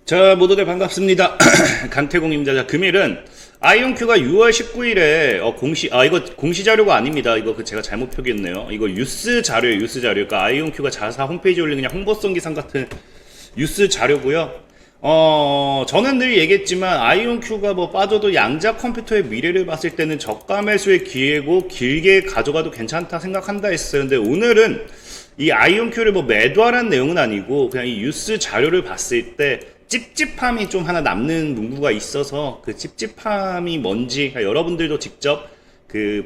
자, 모두들 반갑습니다. 강태공입니다. 자, 금일은 아이온큐가 6월 19일에 이거 공시 자료가 아닙니다. 이거 제가 잘못 표기했네요. 이거 뉴스 자료예요. 뉴스 자료. 그러니까 아이온큐가 자사 홈페이지에 올린 그냥 홍보성 기상 같은 뉴스 자료고요. 저는 늘 얘기했지만 아이온큐가 뭐 빠져도 양자 컴퓨터의 미래를 봤을 때는 저가 매수의 기회고 길게 가져가도 괜찮다 생각한다 했어요. 근데 오늘은 이 아이온큐를 뭐 매도하라는 내용은 아니고 그냥 이 뉴스 자료를 봤을 때 찝찝함이 좀 하나 남는 문구가 있어서 그 찝찝함이 뭔지 여러분들도 직접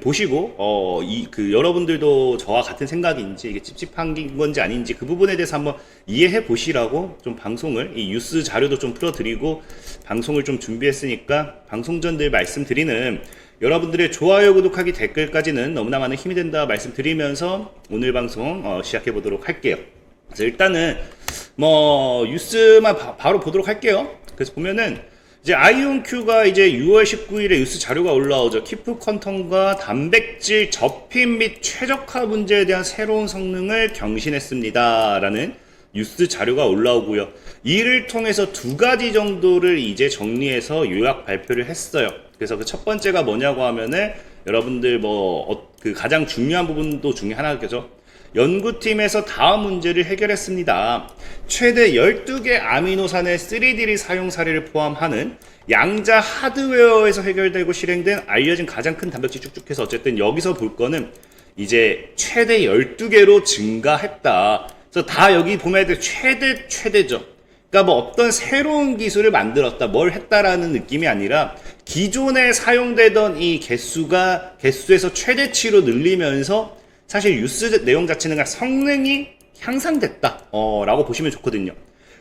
보시고 여러분들도 저와 같은 생각인지 이게 찝찝한 건지 아닌지 그 부분에 대해서 한번 이해해 보시라고 좀 방송을 이 뉴스 자료도 좀 풀어드리고 방송을 좀 준비했으니까 방송 전 늘 말씀드리는 여러분들의 좋아요, 구독하기, 댓글까지는 너무나 많은 힘이 된다 말씀드리면서 오늘 방송 시작해 보도록 할게요. 그래서 일단은 뉴스만 바로 보도록 할게요. 그래서 보면은 이제 아이온큐가 이제 6월 19일에 뉴스 자료가 올라오죠. 키프 퀀텀과 단백질 접힘 및 최적화 문제에 대한 새로운 성능을 경신했습니다. 라는 뉴스 자료가 올라오고요. 이를 통해서 두 가지 정도를 이제 정리해서 요약 발표를 했어요. 그래서 그 첫 번째가 뭐냐고 하면은 여러분들 가장 중요한 부분도 중에 하나겠죠. 연구팀에서 다음 문제를 해결했습니다. 최대 12개 아미노산의 3D 사용 사례를 포함하는 양자 하드웨어에서 해결되고 실행된 알려진 가장 큰 단백질 쭉쭉해서 어쨌든 여기서 볼 거는 이제 최대 12개로 증가했다. 그래서 다 여기 보면 최대죠. 그러니까 어떤 새로운 기술을 만들었다, 뭘 했다라는 느낌이 아니라 기존에 사용되던 이 개수에서 최대치로 늘리면서 사실 뉴스 내용 자체는 그냥 성능이 향상됐다 라고 보시면 좋거든요.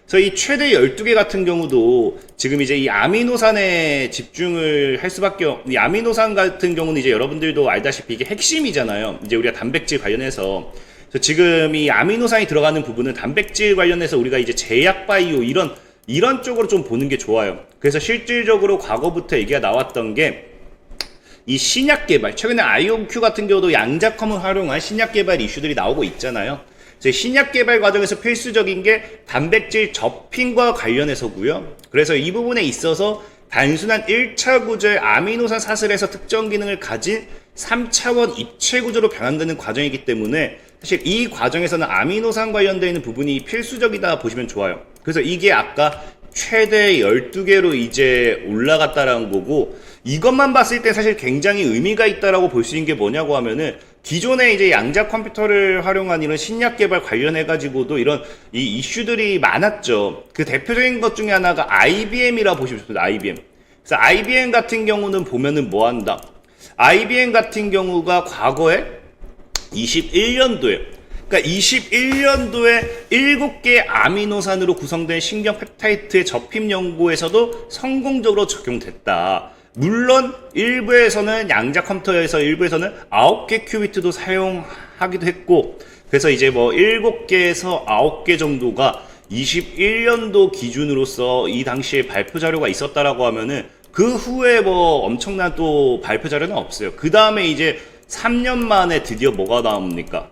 그래서 이 최대 12개 같은 경우도 지금 이제 이 아미노산에 집중을 할 수밖에 이 아미노산 같은 경우는 이제 여러분들도 알다시피 이게 핵심이잖아요. 이제 우리가 단백질 관련해서 그래서 지금 이 아미노산이 들어가는 부분은 단백질 관련해서 우리가 이제 제약 바이오 이런 쪽으로 좀 보는 게 좋아요. 그래서 실질적으로 과거부터 얘기가 나왔던 게 이 신약 개발, 최근에 아이온큐 같은 경우도 양자컴을 활용한 신약 개발 이슈들이 나오고 있잖아요. 신약 개발 과정에서 필수적인 게 단백질 접힌과 관련해서고요. 그래서 이 부분에 있어서 단순한 1차 구조의 아미노산 사슬에서 특정 기능을 가진 3차원 입체 구조로 변환되는 과정이기 때문에 사실 이 과정에서는 아미노산 관련되어 있는 부분이 필수적이다 보시면 좋아요. 그래서 이게 아까 최대 12개로 이제 올라갔다라는 거고, 이것만 봤을 때 사실 굉장히 의미가 있다라고 볼 수 있는 게 뭐냐고 하면은 기존에 이제 양자 컴퓨터를 활용한 이런 신약 개발 관련해가지고도 이런 이 이슈들이 많았죠. 그 대표적인 것 중에 하나가 IBM이라 보시면 좋습니다. IBM. 그래서 IBM 같은 경우는 보면은 뭐 한다. IBM 같은 경우가 과거에 21년도에 그러니까 21년도에 7개 아미노산으로 구성된 신경 펩타이드의 접힘 연구에서도 성공적으로 적용됐다. 물론 일부에서는 양자 컴퓨터에서 일부에서는 9개 큐비트도 사용하기도 했고, 그래서 이제 7개에서 9개 정도가 21년도 기준으로서 이 당시에 발표 자료가 있었다라고 하면은 그 후에 엄청난 또 발표 자료는 없어요. 그 다음에 이제 3년 만에 드디어 뭐가 나옵니까?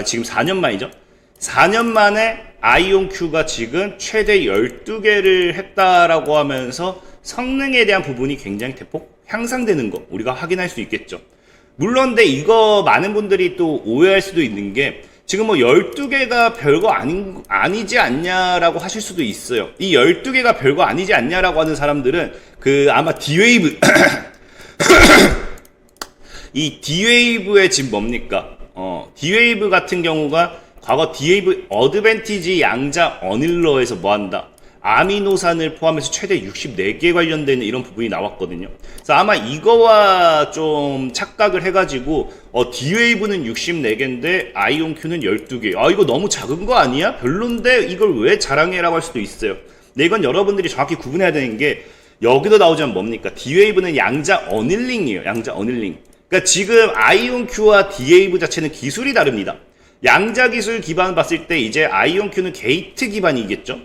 지금 4년 만이죠? 4년 만에 아이온큐가 지금 최대 12개를 했다라고 하면서 성능에 대한 부분이 굉장히 대폭 향상되는 거 우리가 확인할 수 있겠죠. 물론 근데 이거 많은 분들이 또 오해할 수도 있는 게 지금 12개가 별거 아니지 않냐라고 하실 수도 있어요. 이 12개가 별거 아니지 않냐라고 하는 사람들은 아마 D-Wave 이 D-Wave의 지금 뭡니까? D-Wave 같은 경우가 과거 D-Wave 어드밴티지 양자 어닐러에서 뭐 한다? 아미노산을 포함해서 최대 64개 관련되는 이런 부분이 나왔거든요. 그래서 아마 이거와 좀 착각을 해가지고 D-Wave는 64개인데 아이온큐는 12개. 이거 너무 작은 거 아니야? 별론데 이걸 왜 자랑해라고 할 수도 있어요. 근데 이건 여러분들이 정확히 구분해야 되는 게 여기도 나오자면 뭡니까? D-Wave는 양자 어닐링이에요. 양자 어닐링. 그러니까 지금 아이온큐와 D-Wave 자체는 기술이 다릅니다. 양자 기술 기반 봤을 때 이제 아이온큐는 게이트 기반이겠죠.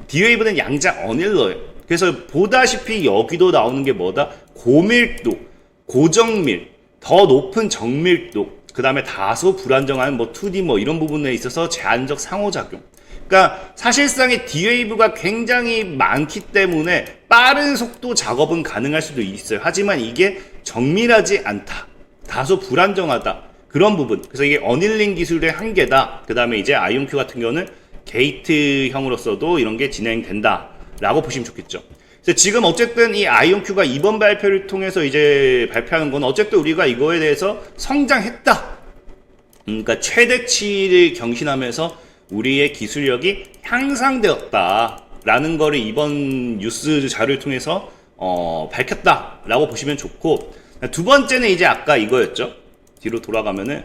D-Wave는 양자 어닐러예요. 그래서 보다시피 여기도 나오는 게 뭐다? 고밀도, 고정밀, 더 높은 정밀도, 그 다음에 다소 불안정한 2D 이런 부분에 있어서 제한적 상호작용. 그러니까 사실상의 D-Wave가 굉장히 많기 때문에 빠른 속도 작업은 가능할 수도 있어요. 하지만 이게 정밀하지 않다. 다소 불안정하다. 그런 부분. 그래서 이게 어닐링 기술의 한계다. 그 다음에 이제 아이온큐 같은 경우는 게이트형으로서도 이런 게 진행된다. 라고 보시면 좋겠죠. 그래서 지금 어쨌든 이 아이온큐가 이번 발표를 통해서 이제 발표하는 건 어쨌든 우리가 이거에 대해서 성장했다. 그러니까 최대치를 경신하면서 우리의 기술력이 향상되었다라는 거를 이번 뉴스 자료를 통해서 밝혔다라고 보시면 좋고, 두 번째는 이제 아까 이거였죠. 뒤로 돌아가면은,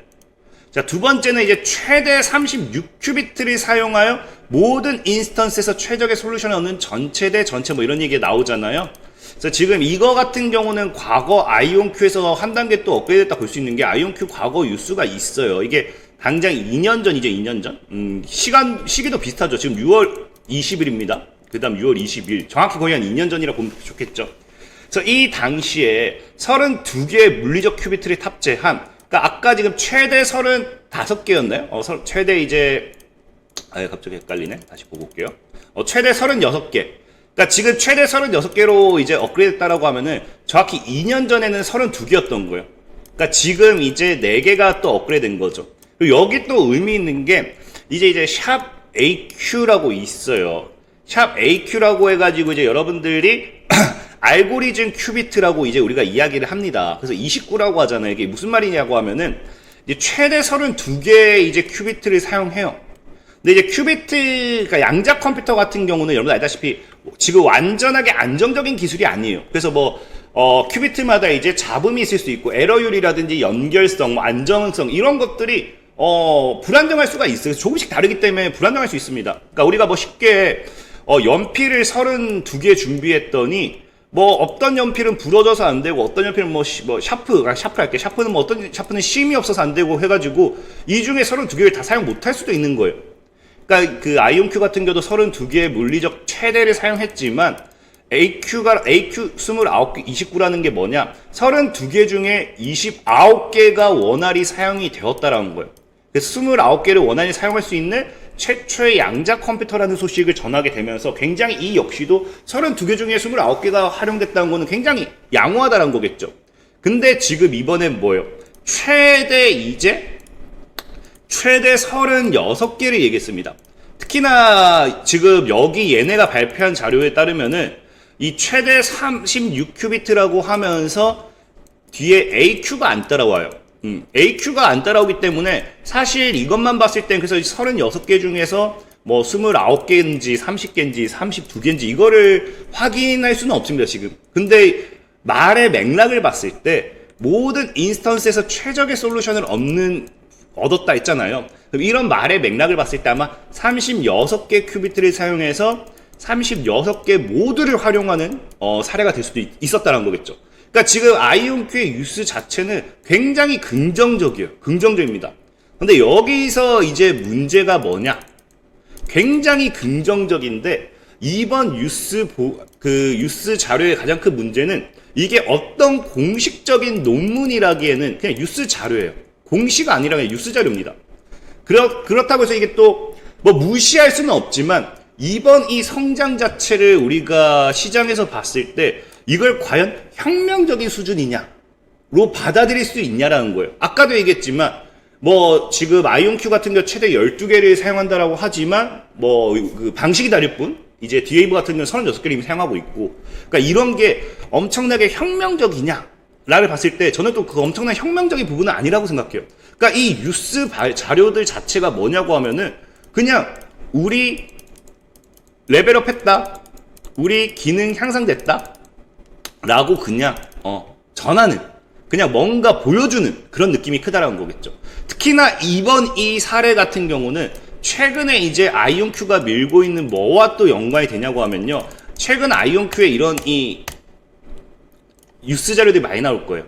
자, 두 번째는 이제 최대 36큐비트를 사용하여 모든 인스턴스에서 최적의 솔루션을 얻는 전체 대 전체 뭐 이런 얘기가 나오잖아요. 그래서 지금 이거 같은 경우는 과거 아이온큐에서 한 단계 또 업그레이드했다 볼 수 있는 게 아이온큐 과거 뉴스가 있어요. 이게 당장 2년 전이죠, 2년 전. 시기도 비슷하죠. 지금 6월 20일입니다. 그 다음 6월 20일. 정확히 거의 한 2년 전이라 보면 좋겠죠. 그래서 이 당시에 32개의 물리적 큐비트를 탑재한, 그러니까 아까 지금 최대 35개였나요? 최대 이제, 갑자기 헷갈리네. 다시 보고 올게요. 최대 36개. 그러니까 지금 최대 36개로 이제 업그레이드 했다라고 하면은 정확히 2년 전에는 32개였던 거예요. 그러니까 지금 이제 4개가 또 업그레이드 된 거죠. 그리고 여기 또 의미 있는 게 이제 샵 AQ라고 있어요. 샵 AQ라고 해가지고 이제 여러분들이 알고리즘 큐비트라고 이제 우리가 이야기를 합니다. 그래서 29라고 하잖아요. 이게 무슨 말이냐고 하면은 이제 최대 32개의 이제 큐비트를 사용해요. 근데 이제 큐비트, 그러니까 양자 컴퓨터 같은 경우는 여러분 알다시피 지금 완전하게 안정적인 기술이 아니에요. 그래서 큐비트마다 이제 잡음이 있을 수 있고 에러율이라든지 연결성, 안정성 이런 것들이 불안정할 수가 있어요. 조금씩 다르기 때문에 불안정할 수 있습니다. 그러니까 우리가 쉽게 연필을 32개 준비했더니 어떤 연필은 부러져서 안 되고 어떤 연필은 샤프 할게. 샤프는 어떤 샤프는 심이 없어서 안 되고 해가지고 이 중에 32개를 다 사용 못할 수도 있는 거예요. 그러니까 그 아이온큐 같은 경우도 32개의 물리적 최대를 사용했지만 AQ 29개, 29라는 게 뭐냐? 32개 중에 29개가 원활히 사용이 되었다라는 거예요. 그래서 29개를 원활히 사용할 수 있는 최초의 양자 컴퓨터라는 소식을 전하게 되면서 굉장히 이 역시도 32개 중에 29개가 활용됐다는 거는 굉장히 양호하다는 거겠죠. 근데 지금 이번엔 뭐예요? 최대 36개를 얘기했습니다. 특히나 지금 여기 얘네가 발표한 자료에 따르면은 이 최대 36큐비트라고 하면서 뒤에 AQ가 안 따라와요. AQ가 안 따라오기 때문에 사실 이것만 봤을 땐 그래서 36개 중에서 29개인지 30개인지 32개인지 이거를 확인할 수는 없습니다, 지금. 근데 말의 맥락을 봤을 때 모든 인스턴스에서 최적의 솔루션을 얻었다 했잖아요. 그럼 이런 말의 맥락을 봤을 때 아마 36개 큐비트를 사용해서 36개 모두를 활용하는 사례가 될 수도 있었다는 거겠죠. 그러니까 지금 아이온큐의 뉴스 자체는 굉장히 긍정적입니다. 근데 여기서 이제 문제가 뭐냐? 굉장히 긍정적인데 이번 뉴스 자료의 가장 큰 문제는 이게 어떤 공식적인 논문이라기에는 그냥 뉴스 자료예요. 공시가 아니라 그냥 뉴스 자료입니다. 그렇다고 해서 이게 또 무시할 수는 없지만 이번 이 성장 자체를 우리가 시장에서 봤을 때 이걸 과연 혁명적인 수준이냐로 받아들일 수 있냐라는 거예요. 아까도 얘기했지만 지금 아이온큐 같은 경우 최대 12개를 사용한다라고 하지만 그 방식이 다를 뿐 이제 D-Wave 같은 경우는 36개를 이미 사용하고 있고, 그러니까 이런 게 엄청나게 혁명적이냐라를 봤을 때 저는 또 그 엄청난 혁명적인 부분은 아니라고 생각해요. 그러니까 이 뉴스 자료들 자체가 뭐냐고 하면은 그냥 우리 레벨업 했다, 우리 기능 향상됐다 라고 그냥 전하는, 그냥 뭔가 보여주는 그런 느낌이 크다라는 거겠죠. 특히나 이번 이 사례 같은 경우는 최근에 이제 아이온큐가 밀고 있는 뭐와 또 연관이 되냐고 하면요, 최근 아이온큐에 이런 이 뉴스 자료들이 많이 나올 거예요.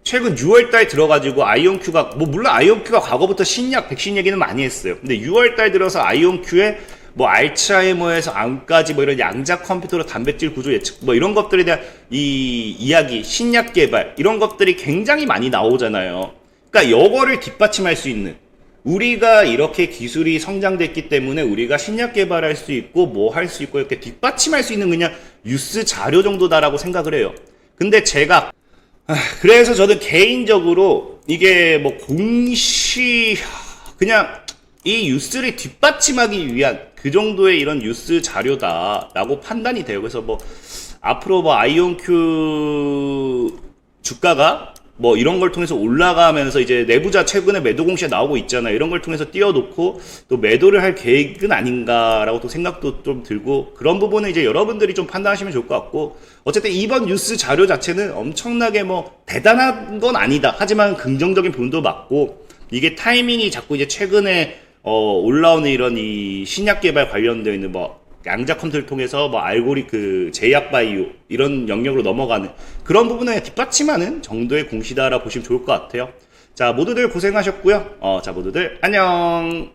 최근 6월달 들어가지고 아이온큐가 물론 아이온큐가 과거부터 신약 백신 얘기는 많이 했어요. 근데 6월달 들어서 아이온큐에 알츠하이머에서 암까지 이런 양자 컴퓨터로 단백질 구조 예측 이런 것들에 대한 이 이야기, 신약 개발 이런 것들이 굉장히 많이 나오잖아요. 그러니까 이거를 뒷받침할 수 있는 우리가 이렇게 기술이 성장됐기 때문에 우리가 신약 개발할 수 있고 뭐 할 수 있고 이렇게 뒷받침할 수 있는 그냥 뉴스 자료 정도다라고 생각을 해요. 근데 제가 그래서 저는 개인적으로 이게 뭐 그냥 이 뉴스를 뒷받침하기 위한 그 정도의 이런 뉴스 자료다라고 판단이 돼요. 그래서 뭐 앞으로 뭐 아이온큐 주가가 뭐 이런 걸 통해서 올라가면서 이제 내부자 최근에 매도 공시가 나오고 있잖아요. 이런 걸 통해서 띄워놓고 또 매도를 할 계획은 아닌가라고 또 생각도 좀 들고, 그런 부분은 이제 여러분들이 좀 판단하시면 좋을 것 같고, 어쨌든 이번 뉴스 자료 자체는 엄청나게 뭐 대단한 건 아니다. 하지만 긍정적인 부분도 맞고, 이게 타이밍이 자꾸 이제 최근에 올라오는 이런 이 신약 개발 관련되어 있는 뭐 양자 컴퓨터를 통해서 뭐 제약 바이오 이런 영역으로 넘어가는 그런 부분에 뒷받침하는 정도의 공시다라고 보시면 좋을 것 같아요. 자, 모두들 고생하셨고요. 자, 모두들 안녕.